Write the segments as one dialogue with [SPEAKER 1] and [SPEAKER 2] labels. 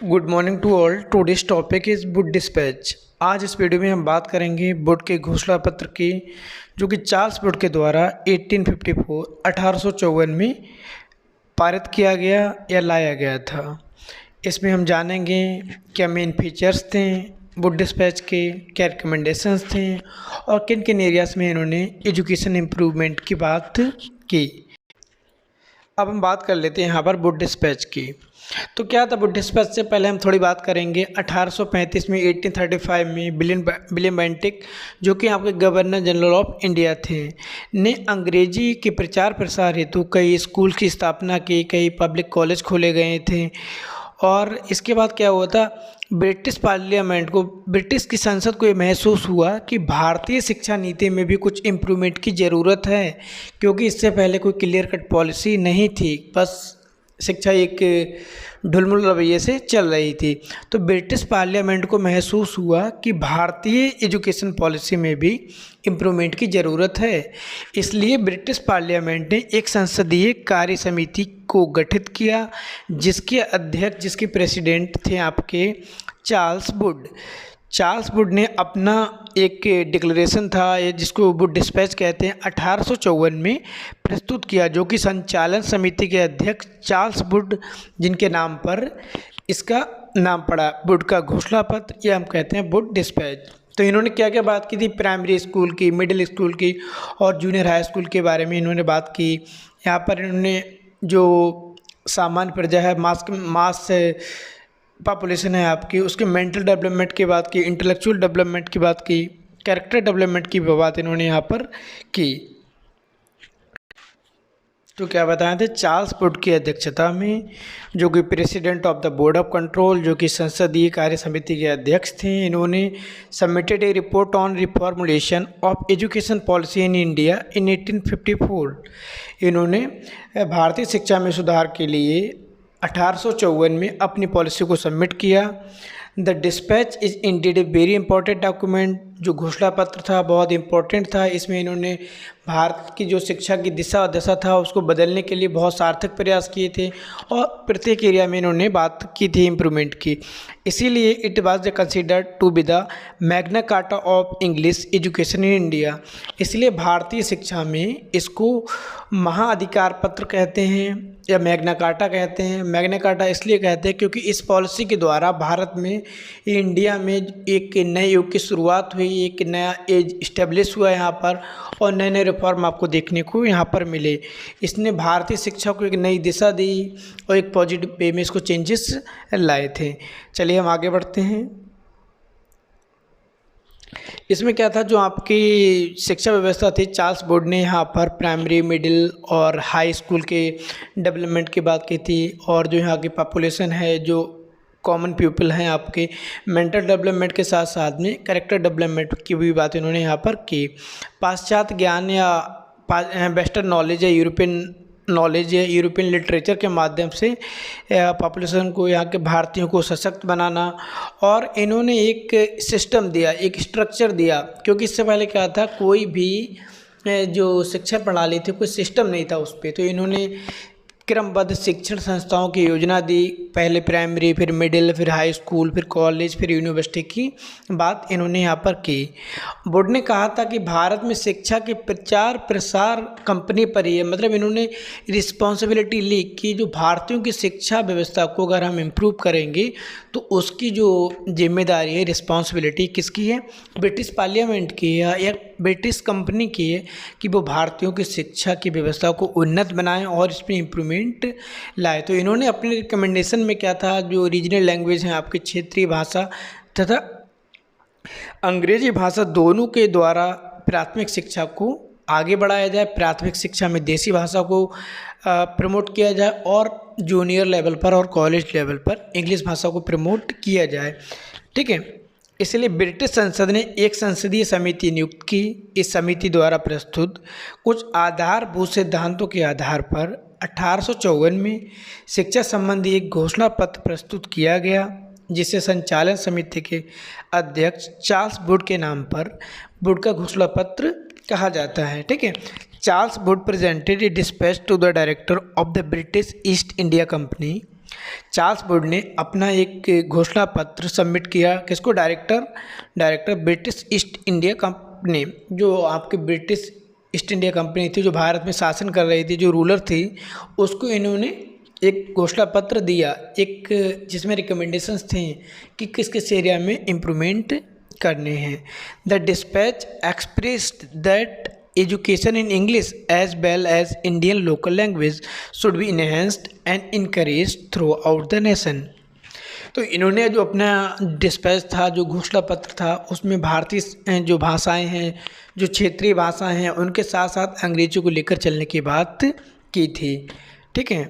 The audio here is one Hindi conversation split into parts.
[SPEAKER 1] Good morning to all. Today's topic is Wood dispatch. आज इस वीडियो में हम बात करेंगे वुड के घोषणा पत्र की, जो कि चार्ल्स वुड के द्वारा 1854 में पारित किया गया या लाया गया था। इसमें हम जानेंगे क्या मेन फीचर्स थे वुड डिस्पैच के, क्या रिकमेंडेशंस थे और किन किन एरियाज़ में इन्होंने एजुकेशन इम्प्रूवमेंट की बात की। अब हम बात कर लेते हैं यहाँ पर वुड डिस्पैच की। तो क्या था वुड डिस्पैच, से पहले हम थोड़ी बात करेंगे 1835 में 1835 में विलियम बेंटिक, जो कि यहाँ के गवर्नर जनरल ऑफ इंडिया थे, ने अंग्रेजी के प्रचार प्रसार हेतु कई स्कूल की स्थापना की, कई पब्लिक कॉलेज खोले गए थे। और इसके बाद क्या हुआ था, ब्रिटिश पार्लियामेंट को, ब्रिटिश की संसद को ये महसूस हुआ कि भारतीय शिक्षा नीति में भी कुछ इम्प्रूवमेंट की ज़रूरत है, क्योंकि इससे पहले कोई क्लियर कट पॉलिसी नहीं थी, बस शिक्षा एक ढुलमुल रवैये से चल रही थी। तो ब्रिटिश पार्लियामेंट को महसूस हुआ कि भारतीय एजुकेशन पॉलिसी में भी इम्प्रूवमेंट की ज़रूरत है। इसलिए ब्रिटिश पार्लियामेंट ने एक संसदीय कार्य समिति को गठित किया, जिसके अध्यक्ष, जिसके प्रेसिडेंट थे आपके चार्ल्स वुड। चार्ल्स वुड ने अपना एक डिक्लेरेशन था, जिसको वुड डिस्पैच कहते हैं, 1854 में प्रस्तुत किया, जो कि संचालन समिति के अध्यक्ष चार्ल्स वुड, जिनके नाम पर इसका नाम पड़ा, वुड का घोषणा पत्र, या हम कहते हैं वुड डिस्पैच। तो इन्होंने क्या क्या बात की थी, प्राइमरी स्कूल की, मिडिल स्कूल की और जूनियर हाई स्कूल के बारे में इन्होंने बात की। यहाँ पर इन्होंने जो सामान्य प्रजा है, मास पॉपुलेशन है आपकी, उसके मेंटल डेवलपमेंट की बात की, इंटेलेक्चुअल डेवलपमेंट की बात की, कैरेक्टर डेवलपमेंट की बात इन्होंने यहाँ पर की। तो क्या बताए थे, चार्ल्स वुड की अध्यक्षता में, जो कि president of the board of control, जो कि संसदीय कार्य समिति के अध्यक्ष थे, इन्होंने submitted A report on रिफॉर्मुलेशन of education policy in India in 1854। इन्होंने भारतीय शिक्षा में सुधार के लिए 1854 में अपनी पॉलिसी को सबमिट किया। The dispatch is Indeed a very important document. जो घोषणा पत्र था बहुत इंपॉर्टेंट था। इसमें इन्होंने भारत की जो शिक्षा की दिशा और दशा था उसको बदलने के लिए बहुत सार्थक प्रयास किए थे, और प्रत्येक एरिया में इन्होंने बात की थी इम्प्रूवमेंट की। इसीलिए it was considered to be the Magna Carta of English education in India. इसलिए भारतीय शिक्षा में इसको महाअधिकार पत्र कहते हैं या मैग्ना कार्टा कहते हैं। मैग्ना कार्टा इसलिए कहते हैं क्योंकि इस पॉलिसी के द्वारा भारत में, इंडिया में एक नए युग की शुरुआत हुई, एक नया एज इस्टेब्लिश हुआ यहाँ पर, और नए नए रिफॉर्म आपको देखने को यहाँ पर मिले। इसने भारतीय शिक्षा को एक नई दिशा दी और एक पॉजिटिव वे में इसको चेंजेस लाए थे। चलिए हम आगे बढ़ते हैं। इसमें क्या था, जो आपकी शिक्षा व्यवस्था थी, चार्ल्स वुड ने यहाँ पर प्राइमरी, मिडिल और हाई स्कूल के डेवलपमेंट की बात की थी, और जो यहाँ की पॉपुलेशन है, जो कॉमन पीपल हैं आपके, मेंटल डेवलपमेंट के साथ साथ में कैरेक्टर डेवलपमेंट की भी बात इन्होंने यहाँ पर की। पाश्चात्य ज्ञान या वेस्टर्न नॉलेज या यूरोपियन नॉलेज या यूरोपियन लिटरेचर के माध्यम से पॉपुलेशन को, यहाँ के भारतीयों को सशक्त बनाना, और इन्होंने एक सिस्टम दिया, एक स्ट्रक्चर दिया, क्योंकि इससे पहले क्या था, कोई भी जो शिक्षा प्रणाली थी, कोई सिस्टम नहीं था उस पर। तो इन्होंने क्रमबद्ध शिक्षण संस्थाओं की योजना दी, पहले प्राइमरी, फिर मिडिल, फिर हाई स्कूल, फिर कॉलेज, फिर यूनिवर्सिटी की बात इन्होंने यहाँ पर की। बोर्ड ने कहा था कि भारत में शिक्षा के प्रचार प्रसार कंपनी पर ही है, मतलब इन्होंने रिस्पॉन्सिबिलिटी ली कि जो भारतीयों की शिक्षा व्यवस्था को अगर हम इम्प्रूव करेंगे तो उसकी जो जिम्मेदारी है, रिस्पॉन्सिबिलिटी किसकी है, ब्रिटिश पार्लियामेंट की है या ब्रिटिश कंपनी की है, कि वो भारतीयों की शिक्षा की व्यवस्था को उन्नत बनाएं और इसमें इम्प्रूवमेंट लाए। तो इन्होंने अपने रिकमेंडेशन में क्या था, जो रीजनल लैंग्वेज हैं आपकी, क्षेत्रीय भाषा तथा अंग्रेजी भाषा दोनों के द्वारा प्राथमिक शिक्षा को आगे बढ़ाया जाए, प्राथमिक शिक्षा में देसी भाषा को प्रमोट किया जाए, और जूनियर लेवल पर और कॉलेज लेवल पर इंग्लिश भाषा को प्रमोट किया जाए। ठीक है, इसलिए ब्रिटिश संसद ने एक संसदीय समिति नियुक्त की। इस समिति द्वारा प्रस्तुत कुछ आधारभूत सिद्धांतों के आधार पर 1854 में शिक्षा संबंधी एक घोषणा पत्र प्रस्तुत किया गया, जिसे संचालन समिति के अध्यक्ष चार्ल्स वुड के नाम पर वुड का घोषणा पत्र कहा जाता है। ठीक है, Charles Wood presented a dispatch to the director of the British East India company Charles Wood ने अपना एक घोषणा पत्र सबमिट किया किसको, director British East India company, जो आपकी ब्रिटिश ईस्ट इंडिया कंपनी थी जो भारत में शासन कर रही थी, जो रूलर थी, उसको इन्होंने एक घोषणा पत्र दिया, एक जिसमें रिकमेंडेशंस थी कि किस किस एरिया में इम्प्रूवमेंट करने हैं। The dispatch expressed that education in English as well as Indian local language should be enhanced and encouraged throughout the nation. तो इन्होंने जो अपना डिस्पैच था, जो घोषणा पत्र था, उसमें भारतीय जो भाषाएं हैं, जो क्षेत्रीय भाषाएं हैं, उनके साथ साथ अंग्रेजी को लेकर चलने की बात की थी। ठीक है।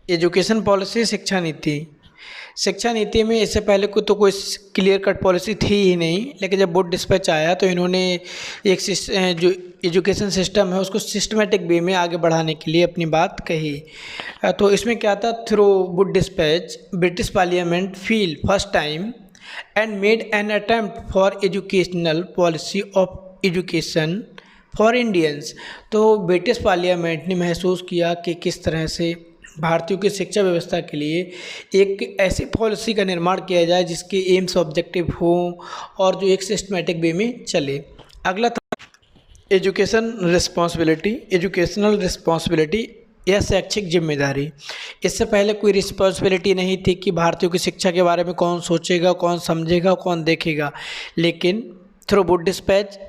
[SPEAKER 1] एजुकेशन पॉलिसी, शिक्षा नीति में इससे पहले तो कोई क्लियर कट पॉलिसी थी ही नहीं, लेकिन जब बोर्ड डिस्पैच आया तो इन्होंने एक जो एजुकेशन सिस्टम है उसको सिस्टमेटिक वे में आगे बढ़ाने के लिए अपनी बात कही। तो इसमें क्या था, through board dispatch British parliament feel first time and made an attempt for educational policy of education for Indians. तो ब्रिटिश पार्लियामेंट ने महसूस किया कि किस तरह से भारतीयों की शिक्षा व्यवस्था के लिए एक ऐसी पॉलिसी का निर्माण किया जाए जिसके एम्स ऑब्जेक्टिव हो और जो एक सिस्टमेटिक वे में चले। अगला था एजुकेशनल रिस्पॉन्सिबिलिटी या शैक्षिक जिम्मेदारी। इससे पहले कोई रिस्पॉन्सिबिलिटी नहीं थी कि भारतीयों की शिक्षा के बारे में कौन सोचेगा, कौन समझेगा, कौन देखेगा, लेकिन through board dispatch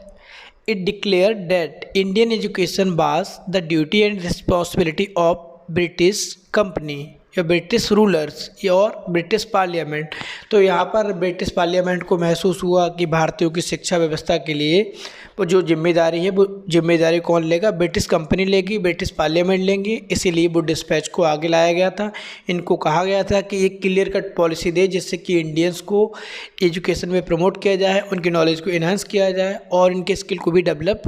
[SPEAKER 1] it declare that Indian education was the duty and responsibility of British company या ब्रिटिश रूलर्स और ब्रिटिश पार्लियामेंट। तो यहाँ पर ब्रिटिश पार्लियामेंट को महसूस हुआ कि भारतीयों की शिक्षा व्यवस्था के लिए वो जो जिम्मेदारी है, वो जिम्मेदारी कौन लेगा, ब्रिटिश कंपनी लेगी, ब्रिटिश पार्लियामेंट लेंगी। इसीलिए वो डिस्पैच को आगे लाया गया था। इनको कहा गया था कि एक क्लियर कट पॉलिसी दे जिससे कि इंडियंस को एजुकेशन में प्रमोट किया जाए, उनकी नॉलेज को इन्हांस किया जाए और इनके स्किल को भी डेवलप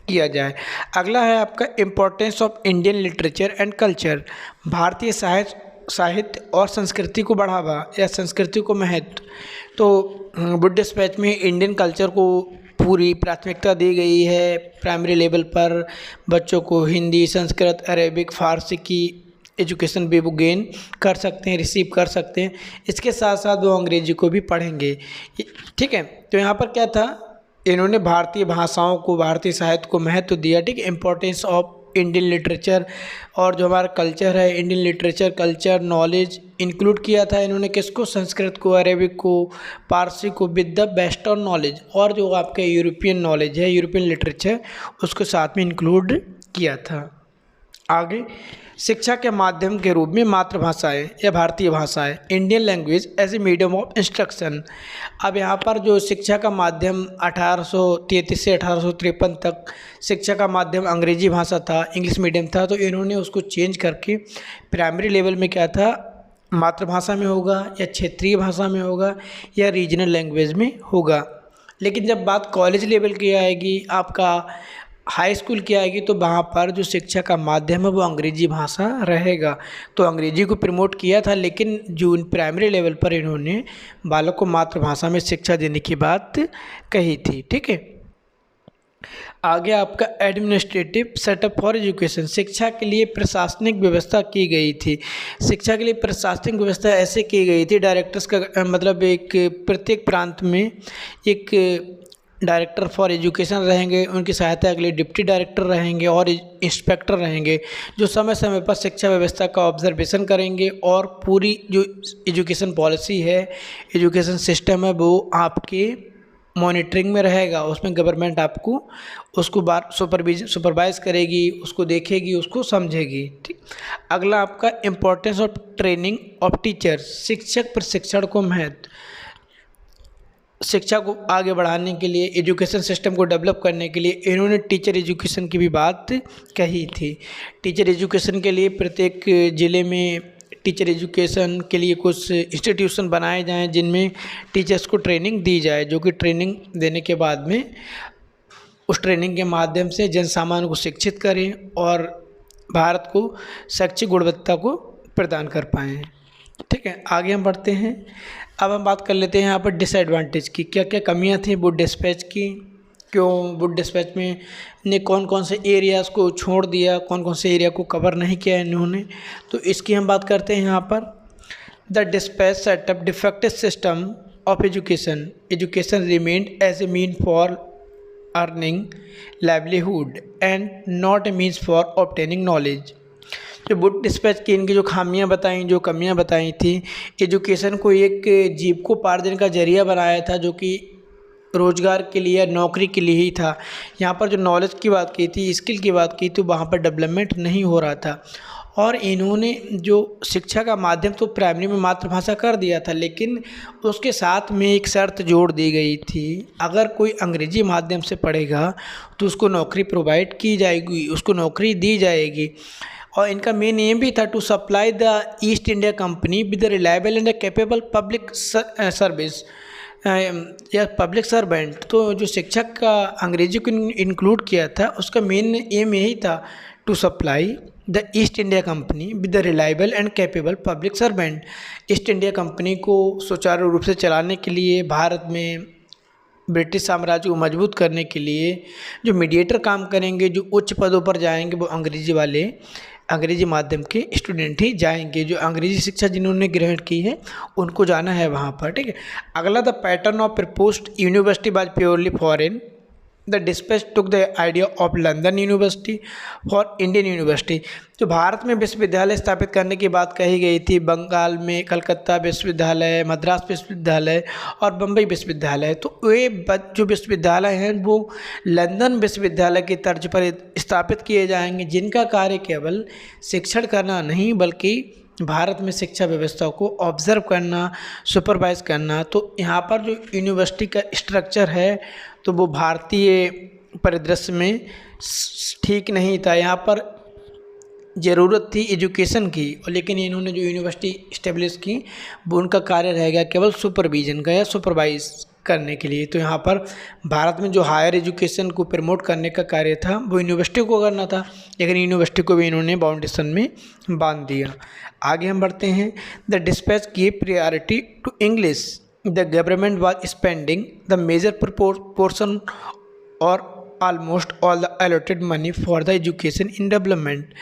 [SPEAKER 1] किया जाए। अगला है आपका importance of Indian literature and culture. भारतीय साहित्य और संस्कृति को बढ़ावा या संस्कृति को महत्व। तो बोर्ड डिस्पैच में इंडियन कल्चर को पूरी प्राथमिकता दी गई है। प्राइमरी लेवल पर बच्चों को हिंदी, संस्कृत, अरेबिक, फारसी की एजुकेशन भी वो गेन कर सकते हैं, रिसीव कर सकते हैं। इसके साथ साथ वो अंग्रेजी को भी पढ़ेंगे। ठीक है। तो यहाँ पर क्या था, इन्होंने भारतीय भाषाओं को, भारतीय साहित्य को महत्व दिया। ठीक है। इम्पोर्टेंस ऑफ इंडियन लिटरेचर और जो हमारा कल्चर है, Indian literature, culture, knowledge include किया था इन्होंने किसको, संस्कृत को, अरेबिक को, पारसी को, विद द वेस्टर्न नॉलेज और जो आपके यूरोपियन नॉलेज है, यूरोपियन लिटरेचर, उसको साथ में इंक्लूड किया था। आगे शिक्षा के माध्यम के रूप में मातृभाषाएं या भारतीय भाषाएं, Indian language as a medium of instruction. अब यहाँ पर जो शिक्षा का माध्यम 1833 से 1853 तक शिक्षा का माध्यम अंग्रेजी भाषा था, इंग्लिश मीडियम था। तो इन्होंने उसको चेंज करके प्राइमरी लेवल में क्या था, मातृभाषा में होगा या क्षेत्रीय भाषा में होगा या रीजनल लैंग्वेज में होगा। लेकिन जब बात कॉलेज लेवल की आएगी, आपका हाई स्कूल की आएगी, तो वहाँ पर जो शिक्षा का माध्यम है वो अंग्रेजी भाषा रहेगा। तो अंग्रेजी को प्रमोट किया था, लेकिन जो प्राइमरी लेवल पर इन्होंने बालक को मातृभाषा में शिक्षा देने की बात कही थी। ठीक है। आगे आपका एडमिनिस्ट्रेटिव सेटअप फॉर एजुकेशन, शिक्षा के लिए प्रशासनिक व्यवस्था की गई थी। शिक्षा के लिए प्रशासनिक व्यवस्था ऐसे की गई थी, डायरेक्टर्स का मतलब एक प्रत्येक प्रांत में एक डायरेक्टर फॉर एजुकेशन रहेंगे, उनकी सहायता के लिए डिप्टी डायरेक्टर रहेंगे और इंस्पेक्टर रहेंगे, जो समय समय पर शिक्षा व्यवस्था का ऑब्जर्वेशन करेंगे और पूरी जो एजुकेशन पॉलिसी है, एजुकेशन सिस्टम है, वो आपके मॉनिटरिंग में रहेगा। उसमें गवर्नमेंट आपको उसको सुपरवाइज करेगी, उसको देखेगी, उसको समझेगी। ठीक। अगला आपका importance of training of teachers, शिक्षक प्रशिक्षण को महत्व। शिक्षा को आगे बढ़ाने के लिए, एजुकेशन सिस्टम को डेवलप करने के लिए इन्होंने टीचर एजुकेशन की भी बात कही थी। टीचर एजुकेशन के लिए प्रत्येक ज़िले में टीचर एजुकेशन के लिए कुछ इंस्टीट्यूशन बनाए जाएं जिनमें टीचर्स को ट्रेनिंग दी जाए, जो कि ट्रेनिंग देने के बाद में उस ट्रेनिंग के माध्यम से जनसामान्य को शिक्षित करें और भारत को शैक्षिक गुणवत्ता को प्रदान कर पाएँ। ठीक है। आगे हम बढ़ते हैं। अब हम बात कर लेते हैं यहाँ पर डिसएडवांटेज की, क्या क्या कमियाँ थी बोर्ड डिस्पैच की, क्यों बोर्ड डिस्पैच में ने कौन कौन से एरियाज़ को छोड़ दिया, कौन कौन से एरिया को कवर नहीं किया इन्होंने। तो इसकी हम बात करते हैं यहाँ पर। The dispatch setup defective system of education remained as a mean for earning livelihood and not a means for obtaining knowledge. जो बुट डिस्पैच की इनकी जो खामियां बताई, जो कमियां बताई थी, एजुकेशन को एक जीविकोपार्जन का जरिया बनाया था जो कि रोज़गार के लिए या नौकरी के लिए ही था। यहाँ पर जो नॉलेज की बात की थी, स्किल की बात की तो वहाँ पर डेवलपमेंट नहीं हो रहा था। और इन्होंने जो शिक्षा का माध्यम तो प्राइमरी में मातृभाषा कर दिया था, लेकिन उसके साथ में एक शर्त जोड़ दी गई थी, अगर कोई अंग्रेजी माध्यम से पढ़ेगा तो उसको नौकरी प्रोवाइड की जाएगी, उसको नौकरी दी जाएगी। और इनका मेन एम भी था to supply the East India Company with the reliable and capable public service या पब्लिक सर्वेंट। तो जो शिक्षक का अंग्रेजी को इंक्लूड किया था, उसका मेन एम यही था to supply the East India Company with the reliable and capable public servant. East India Company को सुचारू रूप से चलाने के लिए, भारत में ब्रिटिश साम्राज्य को मजबूत करने के लिए जो मीडिएटर काम करेंगे, जो उच्च पदों पर जाएंगे, वो अंग्रेजी वाले, अंग्रेजी माध्यम के स्टूडेंट ही जाएंगे। जो अंग्रेजी शिक्षा जिन्होंने ग्रहण की है उनको जाना है वहाँ पर, ठीक है। अगला, the pattern of proposed university was purely foreign. The dispatch took the idea of London university for Indian university. जो भारत में विश्वविद्यालय स्थापित करने की बात कही गई थी, बंगाल में कलकत्ता विश्वविद्यालय, मद्रास विश्वविद्यालय और बम्बई विश्वविद्यालय, तो वे जो विश्वविद्यालय हैं वो लंदन विश्वविद्यालय की तर्ज पर स्थापित किए जाएंगे, जिनका कार्य केवल शिक्षण करना नहीं बल्कि भारत में शिक्षा व्यवस्था को ऑब्जर्व करना, सुपरवाइज करना। तो यहाँ पर जो यूनिवर्सिटी का स्ट्रक्चर है तो वो भारतीय परिदृश्य में ठीक नहीं था। यहाँ पर ज़रूरत थी एजुकेशन की, और लेकिन इन्होंने जो यूनिवर्सिटी इस्टेब्लिश की वो उनका कार्य रह गया केवल सुपरविजन का या सुपरवाइज करने के लिए। तो यहाँ पर भारत में जो हायर एजुकेशन को प्रमोट करने का कार्य था वो यूनिवर्सिटी को करना था, लेकिन यूनिवर्सिटी को भी इन्होंने बाउंडेशन में बांध दिया। आगे हम बढ़ते हैं। The dispatch give priority to English. The government was spending the major portion और almost all the allotted money for the education in development.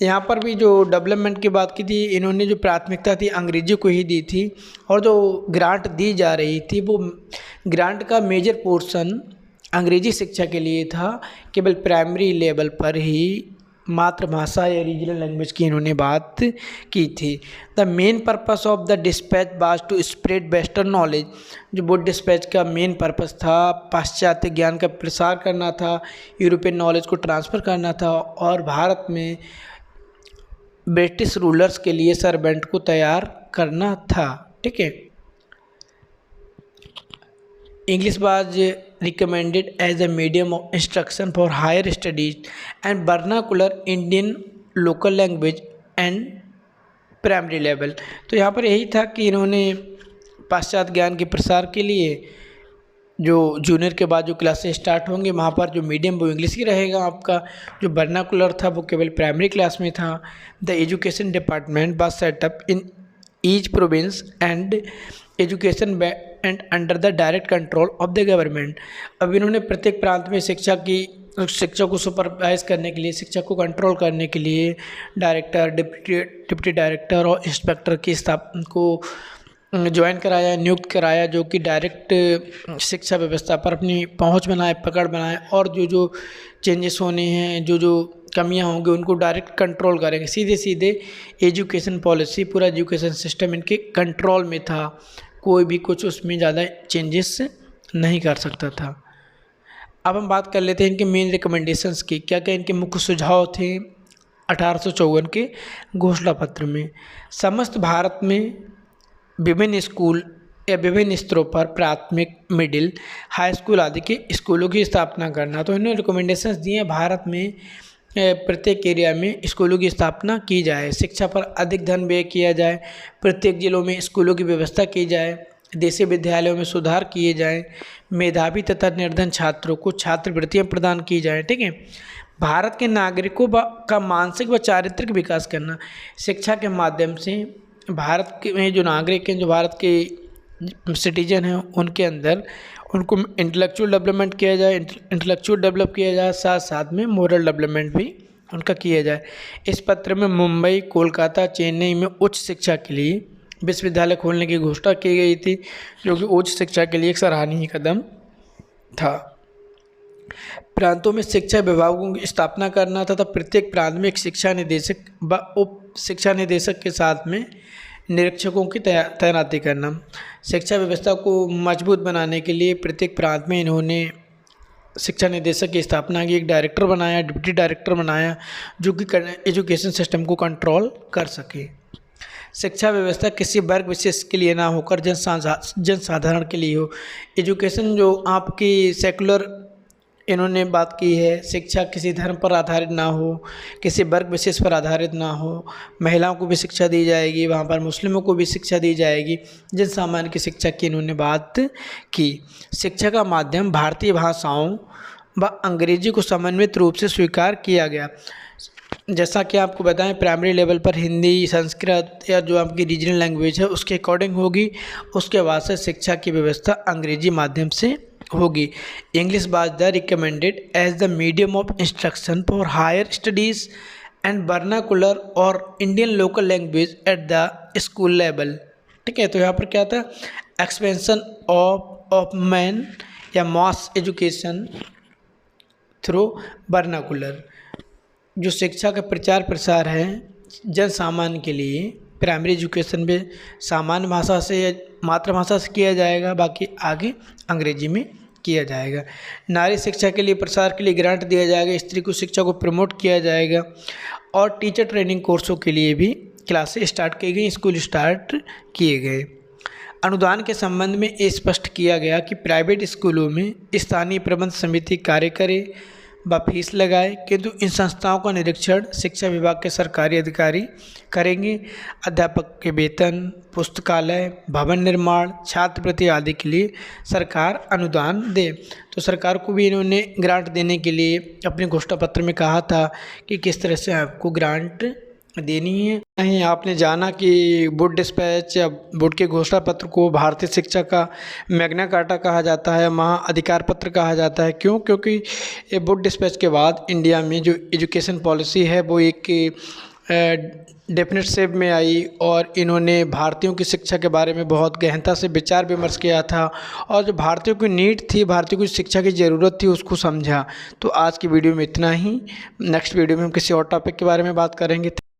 [SPEAKER 1] यहाँ पर भी जो डेवलपमेंट की बात की थी, इन्होंने जो प्राथमिकता थी अंग्रेजी को ही दी थी, और जो ग्रांट दी जा रही थी वो ग्रांट का मेजर पोर्शन अंग्रेजी शिक्षा के लिए था। केवल प्राइमरी लेवल पर ही मातृभाषा या रीजनल लैंग्वेज की इन्होंने बात की थी। The main purpose of the dispatch was to spread western knowledge. जो बुट डिस्पैच का मेन पर्पस था पाश्चात्य ज्ञान का प्रसार करना था, यूरोपियन नॉलेज को ट्रांसफ़र करना था, और भारत में ब्रिटिश रूलर्स के लिए सर्वेंट को तैयार करना था, ठीक है। English was recommended as a medium of instruction for higher studies and vernacular Indian local language and primary level. तो यहाँ पर यही था कि इन्होंने पाश्चात्य ज्ञान के प्रसार के लिए जो जूनियर के बाद जो क्लासेस स्टार्ट होंगे वहाँ पर जो मीडियम वो इंग्लिश ही रहेगा आपका, जो वर्नाकुलर था वो केवल प्राइमरी क्लास में था। The education department was setup in each province and education and under the direct control of the government. अब इन्होंने प्रत्येक प्रांत में शिक्षा को सुपरवाइज करने के लिए, शिक्षा को कंट्रोल करने के लिए डायरेक्टर, डिप्टी डायरेक्टर और इंस्पेक्टर की स्थापना को ज्वाइन कराया, नियुक्त कराया, जो कि डायरेक्ट शिक्षा व्यवस्था पर अपनी पहुंच बनाए, पकड़ बनाए, और जो चेंजेस होने हैं, जो कमियां होंगी उनको डायरेक्ट कंट्रोल करेंगे। सीधे सीधे एजुकेशन पॉलिसी, पूरा एजुकेशन सिस्टम इनके कंट्रोल में था, कोई भी कुछ उसमें ज़्यादा चेंजेस नहीं कर सकता था। अब हम बात कर लेते हैं इनके मेन रिकमेंडेशंस की। क्या क्या इनके मुख्य सुझाव थे 1854 के घोषणा पत्र में। समस्त भारत में विभिन्न स्कूल या विभिन्न स्तरों पर प्राथमिक, मिडिल, हाई स्कूल आदि के स्कूलों की स्थापना करना। तो इन्होंने रिकमेंडेशंस दिए हैं भारत में प्रत्येक एरिया में स्कूलों की स्थापना की जाए, शिक्षा पर अधिक धन व्यय किया जाए, प्रत्येक जिलों में स्कूलों की व्यवस्था की जाए, देशी विद्यालयों में सुधार किए जाएं, मेधावी तथा निर्धन छात्रों को छात्रवृत्तियां प्रदान की जाएं, ठीक है। भारत के नागरिकों का मानसिक व चारित्रिक विकास करना। शिक्षा के माध्यम से भारत के में जो नागरिक हैं, जो भारत के सिटीजन हैं, उनके अंदर उनको इंटेलेक्चुअल डेवलपमेंट किया जाए, इंटेलेक्चुअल डेवलप किया जाए, साथ साथ में मोरल डेवलपमेंट भी उनका किया जाए। इस पत्र में मुंबई, कोलकाता, चेन्नई में उच्च शिक्षा के लिए विश्वविद्यालय खोलने की घोषणा की गई थी, जो कि उच्च शिक्षा के लिए एक सराहनीय कदम था। प्रांतों में शिक्षा विभागों की स्थापना करना तथा प्रत्येक प्रांत में एक शिक्षा निदेशक व उप शिक्षा निदेशक के साथ में निरीक्षकों की तैनाती करना। शिक्षा व्यवस्था को मजबूत बनाने के लिए प्रत्येक प्रांत में इन्होंने शिक्षा निदेशक की स्थापना की, एक डायरेक्टर बनाया, डिप्टी डायरेक्टर बनाया, जो कि एजुकेशन सिस्टम को कंट्रोल कर सके। शिक्षा व्यवस्था किसी वर्ग विशेष के लिए ना होकर जनसाधारण के लिए हो। एजुकेशन जो आपकी सेकुलर इन्होंने बात की है, शिक्षा किसी धर्म पर आधारित ना हो, किसी वर्ग विशेष पर आधारित ना हो। महिलाओं को भी शिक्षा दी जाएगी, वहाँ पर मुस्लिमों को भी शिक्षा दी जाएगी। जन सामान्य की शिक्षा की इन्होंने बात की। शिक्षा का माध्यम भारतीय भाषाओं व अंग्रेजी को समन्वित रूप से स्वीकार किया गया। जैसा कि आपको बताएं, प्राइमरी लेवल पर हिंदी, संस्कृत या जो आपकी रीजनल लैंग्वेज है उसके अकॉर्डिंग होगी। उसके बाद से शिक्षा की व्यवस्था अंग्रेजी माध्यम से होगी। English was the recommended as the medium of instruction for higher studies and vernacular और Indian local language at the school level. ठीक है, तो यहाँ पर क्या था, एक्सपेंशन ऑफ मैन या मास एजुकेशन थ्रू वर्नाकुलर। जो शिक्षा का प्रचार प्रसार है जन सामान्य के लिए, प्राइमरी एजुकेशन में सामान्य भाषा से या मातृभाषा से किया जाएगा, बाकी आगे अंग्रेजी में किया जाएगा। नारी शिक्षा के लिए प्रसार के लिए ग्रांट दिया जाएगा, स्त्री को शिक्षा को प्रमोट किया जाएगा। और टीचर ट्रेनिंग कोर्सों के लिए भी क्लासेस स्टार्ट की गई, स्कूल स्टार्ट किए गए। अनुदान के संबंध में ये स्पष्ट किया गया कि प्राइवेट स्कूलों में स्थानीय प्रबंध समिति कार्य करे व फीस लगाए, किंतु इन संस्थाओं का निरीक्षण शिक्षा विभाग के सरकारी अधिकारी करेंगे। अध्यापक के वेतन, पुस्तकालय, भवन निर्माण, छात्रवृत्ति आदि के लिए सरकार अनुदान दे। तो सरकार को भी इन्होंने ग्रांट देने के लिए अपने घोषणा पत्र में कहा था कि किस तरह से आपको ग्रांट देनी है। नहीं, आपने जाना कि बोर्ड डिस्पैच या बोर्ड के घोषणा पत्र को भारतीय शिक्षा का मैग्ना कार्टा कहा जाता है, महा अधिकार पत्र कहा जाता है। क्यों? क्योंकि ये बोर्ड डिस्पैच के बाद इंडिया में जो एजुकेशन पॉलिसी है वो एक डेफिनेट शेप में आई और इन्होंने भारतीयों की शिक्षा के बारे में बहुत गहनता से विचार विमर्श किया था और जो भारतीयों की नीड थी, भारतीयों की शिक्षा की ज़रूरत थी, उसको समझा। तो आज की वीडियो में इतना ही। नेक्स्ट वीडियो में हम किसी और टॉपिक के बारे में बात करेंगे।